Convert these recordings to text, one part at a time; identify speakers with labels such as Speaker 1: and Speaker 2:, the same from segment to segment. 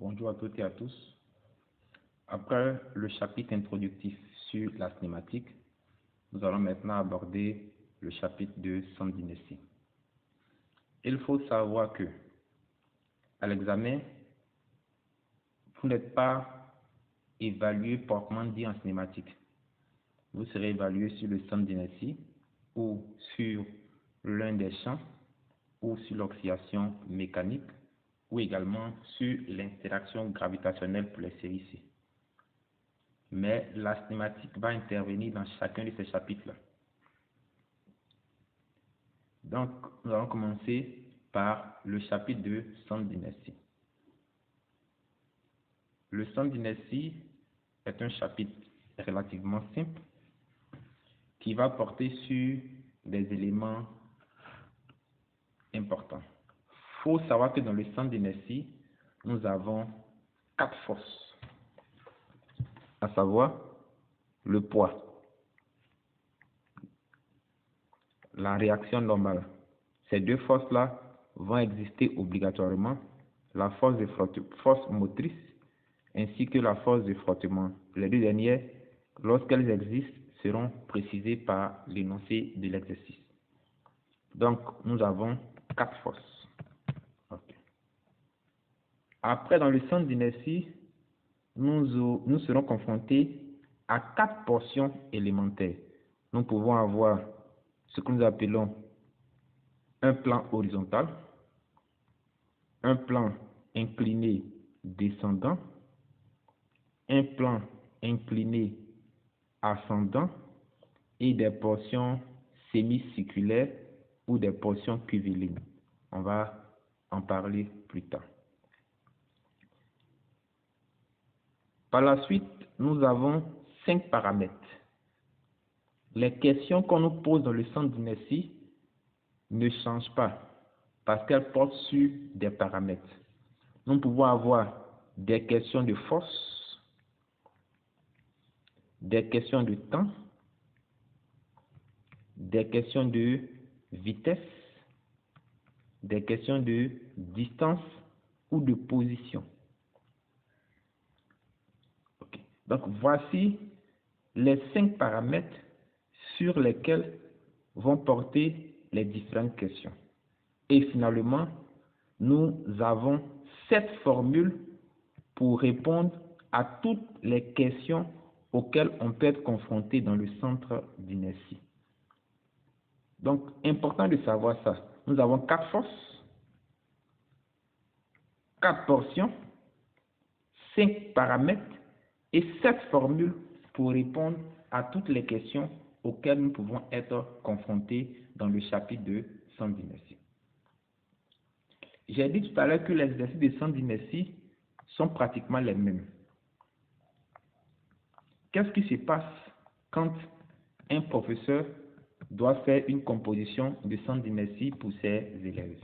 Speaker 1: Bonjour à toutes et à tous. Après le chapitre introductif sur la cinématique, nous allons maintenant aborder le chapitre de centre d'inertie. Il faut savoir que à l'examen, vous n'êtes pas évalué proprement dit en cinématique. Vous serez évalué sur le centre d'inertie ou sur l'un des champs ou sur l'oscillation mécanique ou également sur l'interaction gravitationnelle pour les séries C. Mais la cinématique va intervenir dans chacun de ces chapitres-là. Donc, nous allons commencer par le chapitre de centre d'inertie. Le centre d'inertie est un chapitre relativement simple qui va porter sur des éléments importants. Il faut savoir que dans le centre d'inertie, nous avons 4 forces, à savoir le poids, la réaction normale. Ces deux forces-là vont exister obligatoirement, la force motrice ainsi que la force de frottement. Les deux dernières, lorsqu'elles existent, seront précisées par l'énoncé de l'exercice. Donc, nous avons 4 forces. Okay. Après, dans le centre d'inertie, nous serons confrontés à 4 portions élémentaires. Nous pouvons avoir ce que nous appelons un plan horizontal, un plan incliné descendant, un plan incliné ascendant et des portions semi-circulaires ou des portions curvilignes. On va en parler plus tard. Par la suite, nous avons 5 paramètres. Les questions qu'on nous pose dans le centre d'inertie ne changent pas parce qu'elles portent sur des paramètres. Nous pouvons avoir des questions de force, des questions de temps, des questions de vitesse, des questions de distance ou de position. Okay. Donc, voici les 5 paramètres sur lesquels vont porter les différentes questions. Et finalement, nous avons 7 formules pour répondre à toutes les questions auxquelles on peut être confronté dans le centre d'inertie. Donc, important de savoir ça. Nous avons 4 forces, 4 portions, 5 paramètres et 7 formules pour répondre à toutes les questions auxquelles nous pouvons être confrontés dans le chapitre de centre d'inertie. J'ai dit tout à l'heure que les exercices de centre d'inertie sont pratiquement les mêmes. Qu'est-ce qui se passe quand un professeur doit faire une composition de centre d'inertie pour ses élèves?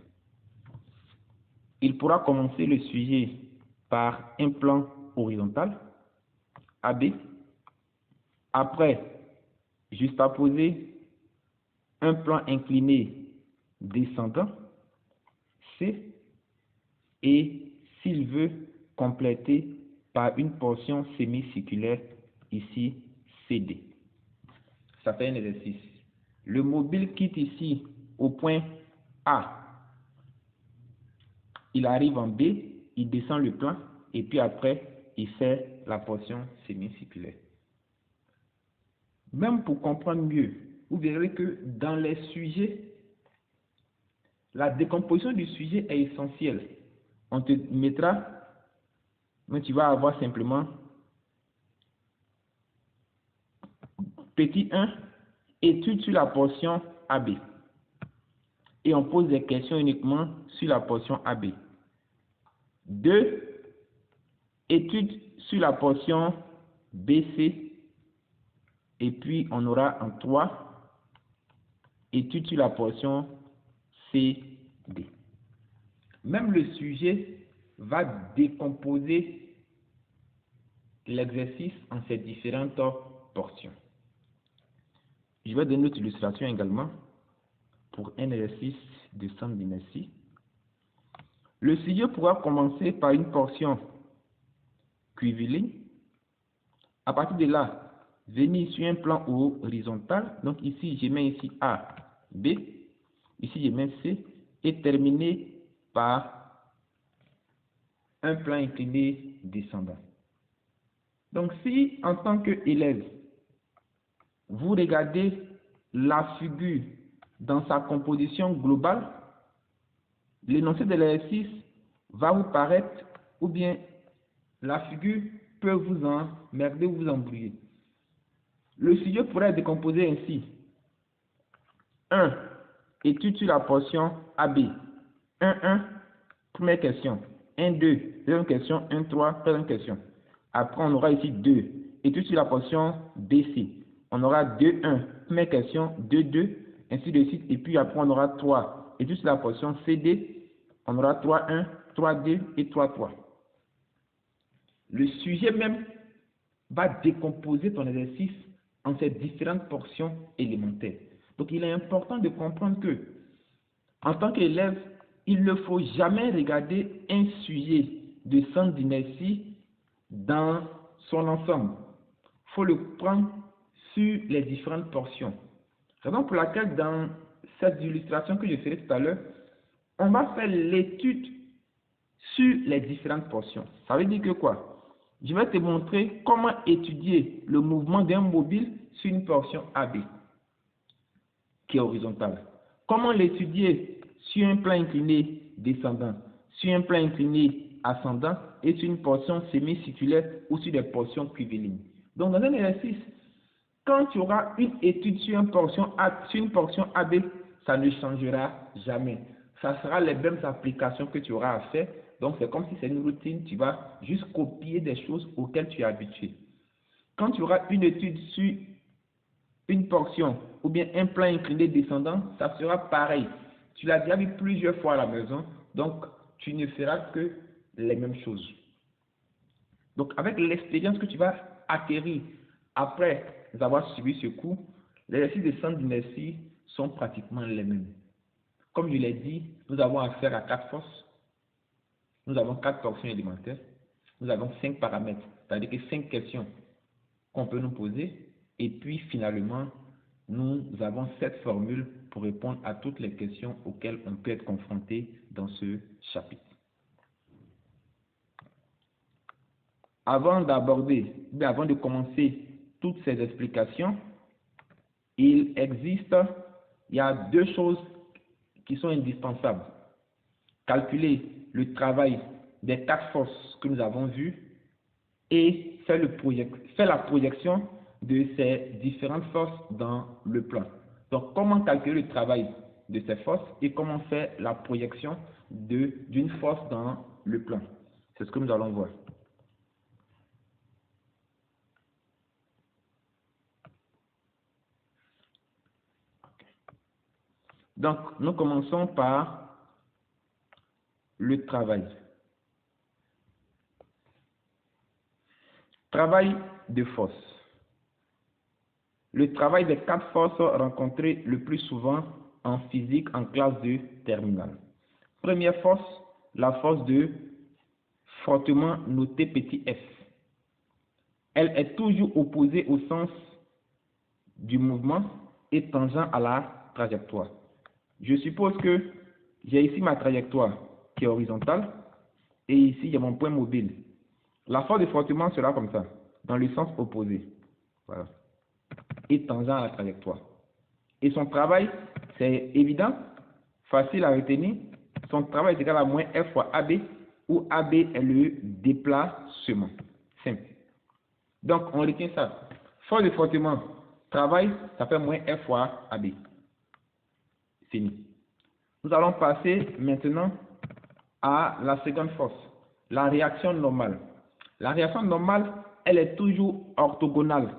Speaker 1: Il pourra commencer le sujet par un plan horizontal, AB. Après, juxtaposer un plan incliné descendant, C. Et s'il veut compléter par une portion semi-circulaire, ici, CD. Ça fait un exercice. Le mobile quitte ici au point A. Il arrive en B, il descend le plan et puis après, il fait la portion semi-circulaire. Même pour comprendre mieux, vous verrez que dans les sujets, la décomposition du sujet est essentielle. On te mettra, mais tu vas avoir simplement petit 1, étude sur la portion AB. Et on pose des questions uniquement sur la portion AB. 2, étude sur la portion BC. Et puis on aura en 3, étude sur la portion CD. Même le sujet va décomposer l'exercice en ces différentes portions. Je vais donner une autre illustration également pour un exercice de centre d'inertie. Le sujet pourra commencer par une portion curviligne. À partir de là, venir sur un plan horizontal. Donc ici, je mets ici A, B. Ici, je mets C. Et terminer par un plan incliné descendant. Donc si, en tant qu'élève, vous regardez la figure dans sa composition globale, l'énoncé de l'exercice va vous paraître, ou bien la figure peut vous emmerder ou vous embrouiller. Le sujet pourrait être décomposé ainsi. 1. Étude sur la portion AB. 1. Première question. 1, 2. Deuxième question. 1, 3. Troisième question. Après, on aura ici 2. Étude sur la portion BC. On aura 2, 1. Première question. 2, 2. Ainsi de suite. Et puis après, on aura 3. Étude sur la portion CD. On aura 3, 1, 3, 2 et 3, 3. Le sujet même va décomposer ton exercice en ces différentes portions élémentaires. Donc, il est important de comprendre que, en tant qu'élève, il ne faut jamais regarder un sujet de centre d'inertie dans son ensemble. Il faut le prendre sur les différentes portions. Raison pour laquelle, dans cette illustration que je ferai tout à l'heure, on va faire l'étude sur les différentes portions. Ça veut dire que quoi? Je vais te montrer comment étudier le mouvement d'un mobile sur une portion AB qui est horizontale. Comment l'étudier sur un plan incliné descendant, sur un plan incliné ascendant et sur une portion semi-circulaire ou sur des portions curvilignes. Donc, dans un exercice, quand tu auras une étude sur une portion AB, ça ne changera jamais. Ça sera les mêmes applications que tu auras à faire. Donc, c'est comme si c'est une routine, tu vas juste copier des choses auxquelles tu es habitué. Quand tu auras une étude sur une portion ou bien un plan incliné descendant, ça sera pareil. Tu l'as déjà vu plusieurs fois à la maison, donc tu ne feras que les mêmes choses. Donc, avec l'expérience que tu vas acquérir après avoir suivi ce cours, les exercices de centre d'inertie sont pratiquement les mêmes. Comme je l'ai dit, nous avons affaire à 4 forces. Nous avons 4 portions élémentaires. Nous avons 5 paramètres, c'est-à-dire que 5 questions qu'on peut nous poser. Et puis, finalement, nous avons 7 formules pour répondre à toutes les questions auxquelles on peut être confronté dans ce chapitre. Avant de commencer toutes ces explications, il y a 2 choses qui sont indispensables. Calculer le travail des 4 forces que nous avons vues et faire la projection de ces différentes forces dans le plan. Donc, comment calculer le travail de ces forces et comment faire la projection d'une force dans le plan. C'est ce que nous allons voir. Donc, nous commençons par le travail. Travail de force. Le travail des 4 forces rencontrées le plus souvent en physique en classe de terminale. Première force, la force de frottement notée petit f. Elle est toujours opposée au sens du mouvement et tangent à la trajectoire. Je suppose que j'ai ici ma trajectoire qui est horizontale et ici j'ai mon point mobile. La force de frottement sera comme ça, dans le sens opposé. Voilà. Et tangent à la trajectoire. Et son travail, c'est évident, facile à retenir. Son travail est égal à moins F fois AB, où AB est le déplacement. Simple. Donc, on retient ça. Force de frottement, travail, ça fait moins F fois AB. Fini. Nous allons passer maintenant à la seconde force, la réaction normale. La réaction normale, elle est toujours orthogonale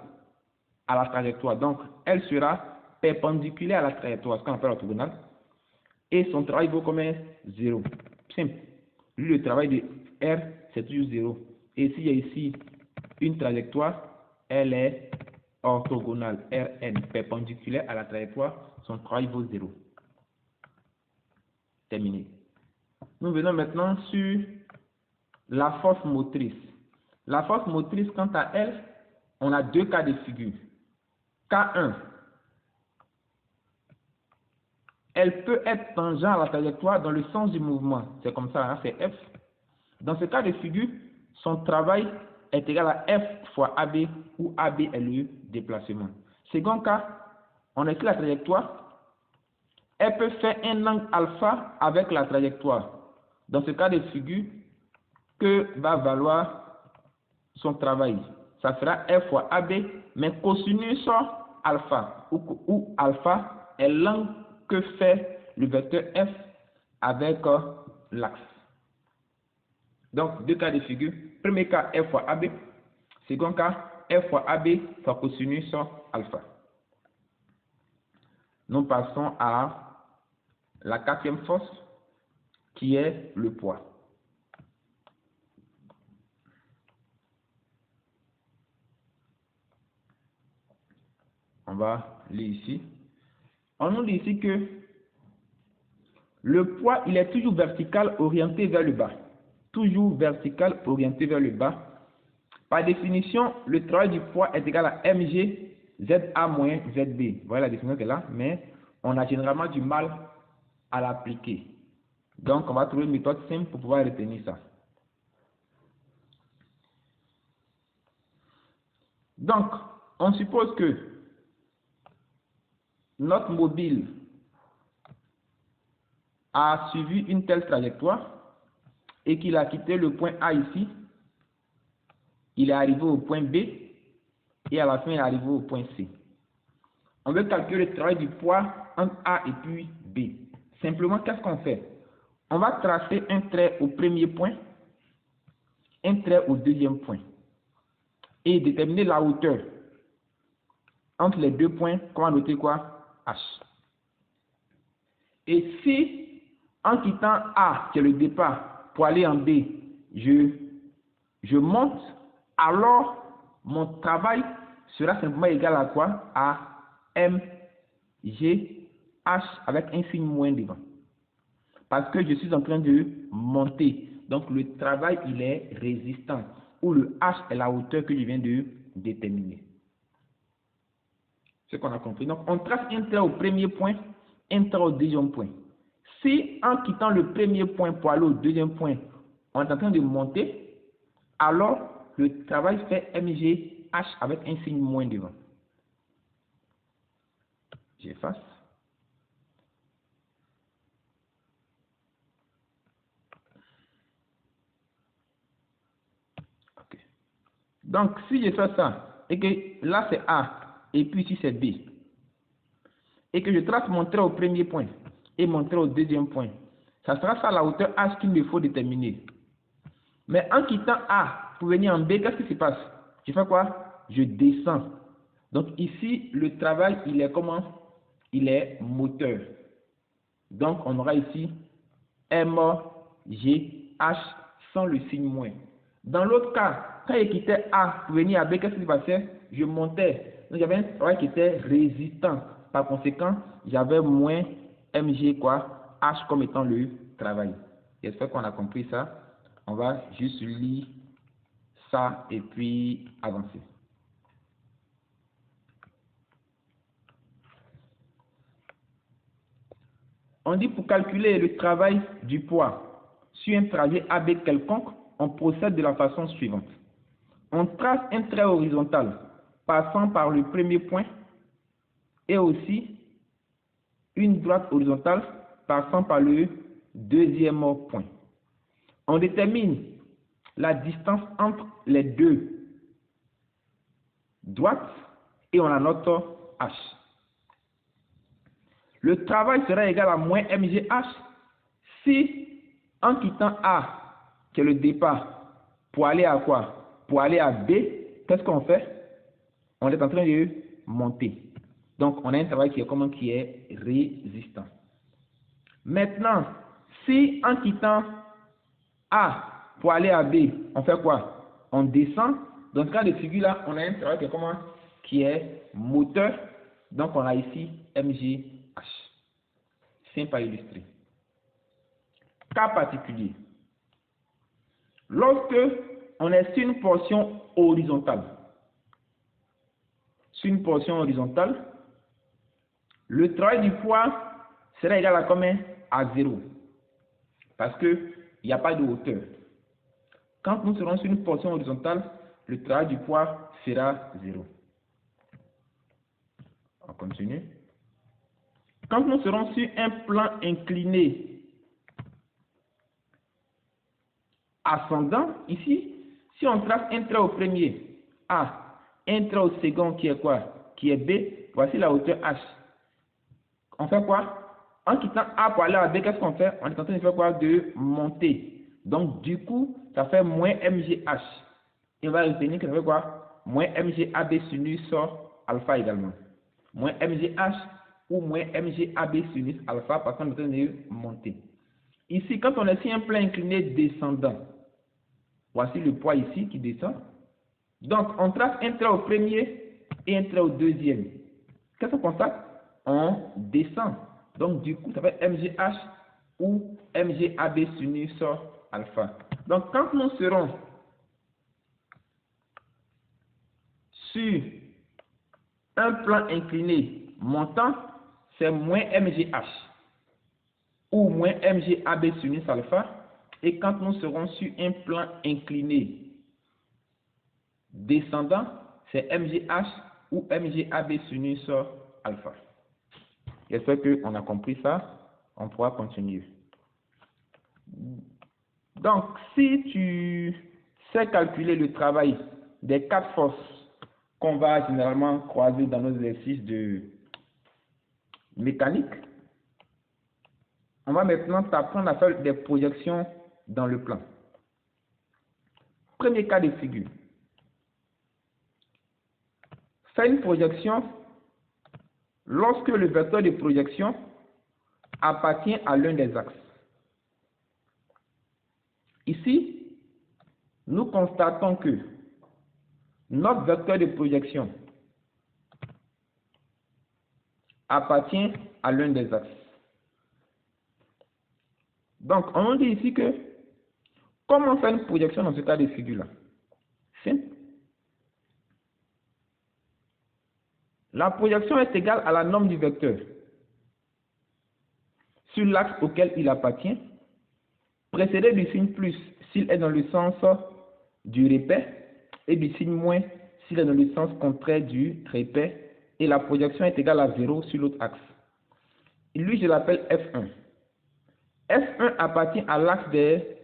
Speaker 1: à la trajectoire. Donc, elle sera perpendiculaire à la trajectoire, ce qu'on appelle orthogonale. Et son travail vaut combien? 0. Simple. Lui, le travail de R, c'est toujours 0. Et s'il y a ici une trajectoire, elle est orthogonale, Rn, perpendiculaire à la trajectoire, son travail vaut 0. Terminé. Nous venons maintenant sur la force motrice. La force motrice, quant à elle, on a deux cas de figure. K1, elle peut être tangente à la trajectoire dans le sens du mouvement. C'est comme ça, hein, c'est F. Dans ce cas de figure, son travail est égal à F fois AB, où AB est le déplacement. Second cas, on écrit la trajectoire. Elle peut faire un angle alpha avec la trajectoire. Dans ce cas de figure, que va valoir son travail? Ça sera F fois AB, mais cosinus alpha, où alpha est l'angle que fait le vecteur F avec l'axe. Donc, deux cas de figure. Premier cas, F fois AB. Second cas, F fois AB fois cosinus alpha. Nous passons à la quatrième force, qui est le poids. On va lire ici. On nous dit ici que le poids, il est toujours vertical orienté vers le bas. Toujours vertical orienté vers le bas. Par définition, le travail du poids est égal à mg ZA moins ZB. Voilà la définition qui est là, mais on a généralement du mal à l'appliquer. Donc, on va trouver une méthode simple pour pouvoir retenir ça. Donc, on suppose que notre mobile a suivi une telle trajectoire et qu'il a quitté le point A ici. Il est arrivé au point B et à la fin, il est arrivé au point C. On veut calculer le travail du poids entre A et puis B. Simplement, qu'est-ce qu'on fait? On va tracer un trait au premier point, un trait au deuxième point et déterminer la hauteur entre les deux points. Comment noter quoi? H. Et si, en quittant A, qui est le départ, pour aller en B, je monte, alors mon travail sera simplement égal à quoi? À M, G, H avec un signe moins devant. Parce que je suis en train de monter. Donc le travail, il est résistant. Où le H est la hauteur que je viens de déterminer. C'est ce qu'on a compris. Donc on trace un trait au premier point, un trait au deuxième point. Si en quittant le premier point pour aller au deuxième point, on est en train de monter, alors le travail fait MGH avec un signe moins devant. J'efface. Okay. Donc, si je fais ça, et que là c'est A, et puis ici c'est B, et que je trace mon trait au premier point, et mon trait au deuxième point, ça sera ça la hauteur H qu'il me faut déterminer. Mais en quittant A pour venir en B, qu'est-ce qui se passe? Je fais quoi? Je descends. Donc ici, le travail, il est comment? Il est moteur. Donc on aura ici M, G, H sans le signe moins. Dans l'autre cas, quand je quittais A pour venir à B, qu'est-ce qui se passait? Je montais. Donc j'avais un travail qui était résistant. Par conséquent, j'avais moins MG quoi? H comme étant le travail. J'espère qu'on a compris ça. On va juste lire ça et puis avancer. On dit pour calculer le travail du poids sur un trajet AB quelconque, on procède de la façon suivante. On trace un trait horizontal passant par le premier point et aussi une droite horizontale passant par le deuxième point. On détermine la distance entre les deux droites et on la note H. Le travail sera égal à moins MGH si, en quittant A, qui est le départ, pour aller à quoi? Pour aller à B, qu'est-ce qu'on fait? On est en train de monter. Donc, on a un travail qui est comment? Qui est résistant. Maintenant, si, en quittant A pour aller à B, on fait quoi? On descend. Dans ce cas de figure-là, on a un travail qui est comment? Qui est moteur. Donc, on a ici MGH. Simple à illustrer. Cas particulier. Lorsque on est sur une portion horizontale. Sur une portion horizontale, le travail du poids sera égal à combien? À 0. Parce qu'il n'y a pas de hauteur. Quand nous serons sur une portion horizontale, le travail du poids sera 0. On continue. Quand nous serons sur un plan incliné ascendant, ici, si on trace un trait au premier, A, un trait au second qui est quoi? Qui est B, voici la hauteur H. On fait quoi? En quittant A pour aller à B, qu'est-ce qu'on fait? On est en train de faire quoi? De monter. Donc, du coup, ça fait moins MGH. Et on va retenir que ça fait quoi? Moins MGAB sinus alpha également. Moins MGH ou moins MGAB sinus alpha parce qu'on est en train de monter. Ici, quand on est sur un plan incliné descendant, voici le poids ici qui descend. Donc, on trace un trait au premier et un trait au deuxième. Qu'est-ce qu'on constate? On descend. Donc, du coup, ça fait MGH ou MGAB sinus alpha. Donc, quand nous serons sur un plan incliné montant, c'est moins MGH ou moins MGAB sinus alpha. Et quand nous serons sur un plan incliné descendant, c'est MGH ou MGAB sinus alpha. J'espère qu'on a compris ça. On pourra continuer. Donc, si tu sais calculer le travail des 4 forces qu'on va généralement croiser dans nos exercices de mécanique, on va maintenant t'apprendre à faire des projections dans le plan. Premier cas de figure. Fais une projection lorsque le vecteur de projection appartient à l'un des axes. Ici, nous constatons que notre vecteur de projection appartient à l'un des axes. Donc, on dit ici que comment faire une projection dans ce cas de figure-là? Simple. La projection est égale à la norme du vecteur sur l'axe auquel il appartient, précédé du signe plus s'il est dans le sens du répet et du signe moins s'il est dans le sens contraire du répet, et la projection est égale à 0 sur l'autre axe. Et lui, je l'appelle F1. F1 appartient à l'axe des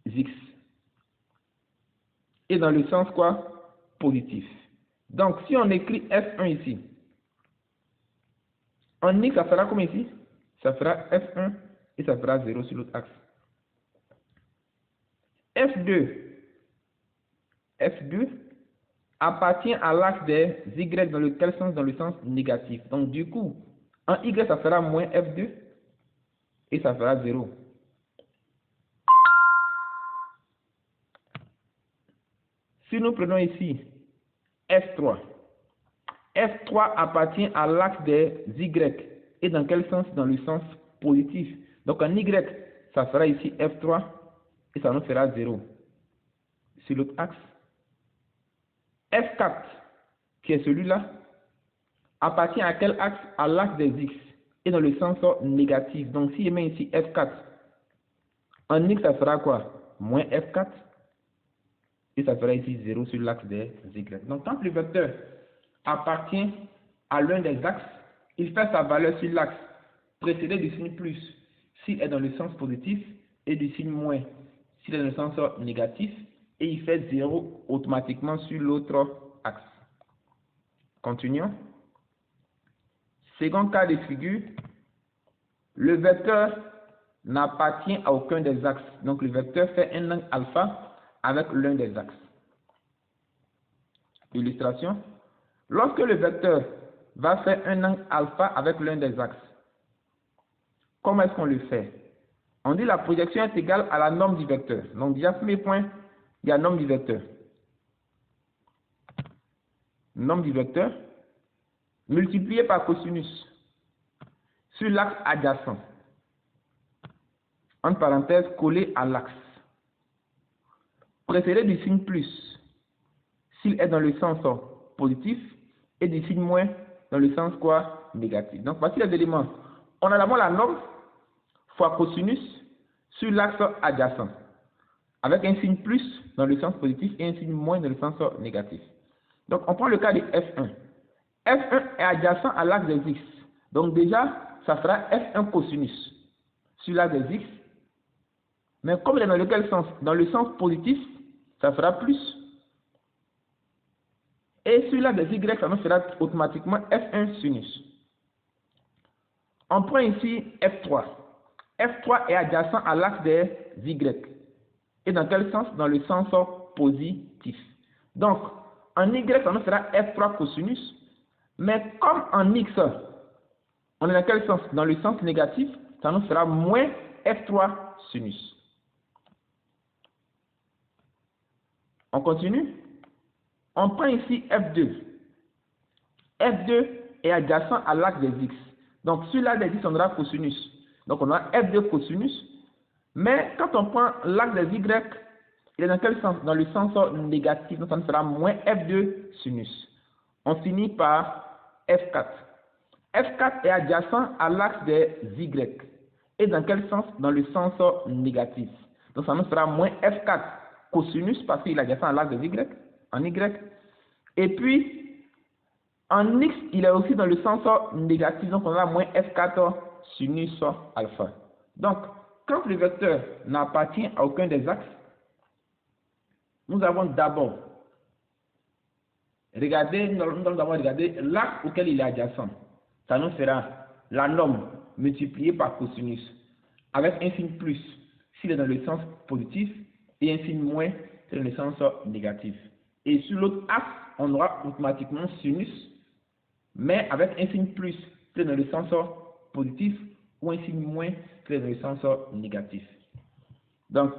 Speaker 1: X. Et dans le sens quoi? Positif. Donc, si on écrit F1 ici, en X, ça fera comme ici? Ça fera F1 et ça fera 0 sur l'autre axe. F2 appartient à l'axe des Y dans lequel sens? Dans le sens négatif. Donc, du coup, en Y, ça fera moins F2 et ça fera 0. Si nous prenons ici F3, F3 appartient à l'axe des Y. Et dans quel sens? Dans le sens positif. Donc en Y, ça fera ici F3 et ça nous fera 0 sur l'autre axe. F4, qui est celui-là, appartient à quel axe? À l'axe des X. Et dans le sens négatif. Donc si je mets ici F4, en X, ça fera quoi? Moins F4. Et ça fera ici 0 sur l'axe des Y. Donc quand le vecteur appartient à l'un des axes, il fait sa valeur sur l'axe précédé du signe plus s'il est dans le sens positif et du signe moins s'il est dans le sens négatif, et il fait 0 automatiquement sur l'autre axe. Continuons. Second cas de figure, le vecteur n'appartient à aucun des axes. Donc le vecteur fait un angle alpha avec l'un des axes. Illustration. Lorsque le vecteur va faire un angle alpha avec l'un des axes, comment est-ce qu'on le fait? On dit la projection est égale à la norme du vecteur. Donc déjà, premier point, il y a la norme du vecteur. Norme du vecteur multiplié par cosinus sur l'axe adjacent. Entre parenthèses, collé à l'axe. précédé du signe plus s'il est dans le sens positif et du signe moins dans le sens quoi? Négatif. Donc voici les éléments. On a d'abord la norme fois cosinus sur l'axe adjacent avec un signe plus dans le sens positif et un signe moins dans le sens négatif. Donc on prend le cas de F1. F1 est adjacent à l'axe des X. Donc déjà, ça fera F1 cosinus sur l'axe des X. Mais comme il est dans lequel sens? Dans le sens positif, ça fera plus. Et sur l'axe des Y, ça nous fera automatiquement F1 sinus. On prend ici F3. F3 est adjacent à l'axe des Y. Et dans quel sens? Dans le sens positif. Donc, en Y, ça nous fera F3 cosinus. Mais comme en X, on est dans quel sens? Dans le sens négatif, ça nous fera moins F3 sinus. On continue. On prend ici F2. F2 est adjacent à l'axe des X. Donc, sur l'axe des X, on aura cosinus. Donc, on aura F2 cosinus. Mais quand on prend l'axe des Y, il est dans quel sens? Dans le sens négatif. Donc, ça nous fera moins F2 sinus. On finit par F4. F4 est adjacent à l'axe des Y. Et dans quel sens? Dans le sens négatif. Donc, ça nous fera moins F4 cosinus parce qu'il est adjacent à l'axe des Y, en Y. Et puis, en X, il est aussi dans le sens négatif. Donc, on a moins F4 sinus alpha. Donc, quand le vecteur n'appartient à aucun des axes, nous avons d'abord regardé, nous allons d'abord regarder l'axe auquel il est adjacent. Ça nous fera la norme multipliée par cosinus avec un signe plus s'il est dans le sens positif et un signe moins dans le sens négatif. Et sur l'autre axe, on aura automatiquement sinus, mais avec un signe plus dans le sens positif ou un signe moins dans le sens négatif. Donc,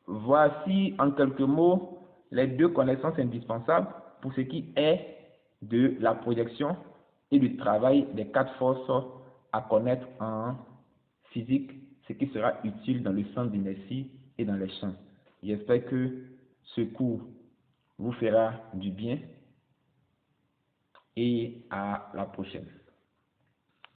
Speaker 1: voici en quelques mots les deux connaissances indispensables pour ce qui est de la projection et du travail des quatre forces à connaître en physique, ce qui sera utile dans le sens d'inertie et dans les champs. J'espère que ce cours vous fera du bien et à la prochaine.